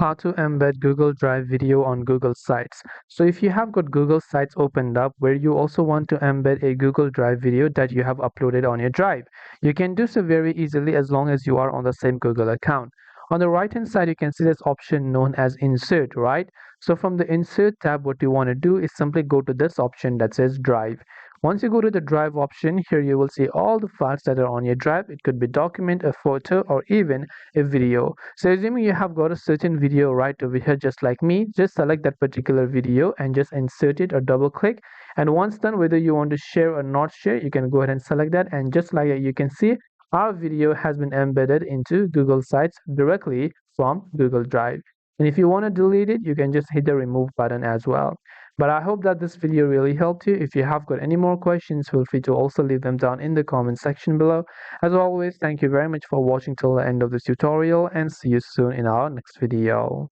How to embed Google Drive video on Google Sites. So if you have got Google Sites opened up where you also want to embed a Google Drive video that you have uploaded on your drive, you can do so very easily as long as you are on the same Google account. On the right hand side, you can see this option known as Insert, right? So from the Insert tab, what you want to do is simply go to this option that says Drive. Once you go to the Drive option, here you will see all the files that are on your drive. It could be document, a photo, or even a video. So assuming you have got a certain video right over here just like me, just select that particular video and just insert it or double click. And once done, whether you want to share or not share, you can go ahead and select that. And just like you can see, our video has been embedded into Google Sites directly from Google Drive. And if you want to delete it, you can just hit the remove button as well. But I hope that this video really helped you. If you have got any more questions, feel free to also leave them down in the comment section below. As always, thank you very much for watching till the end of this tutorial and see you soon in our next video.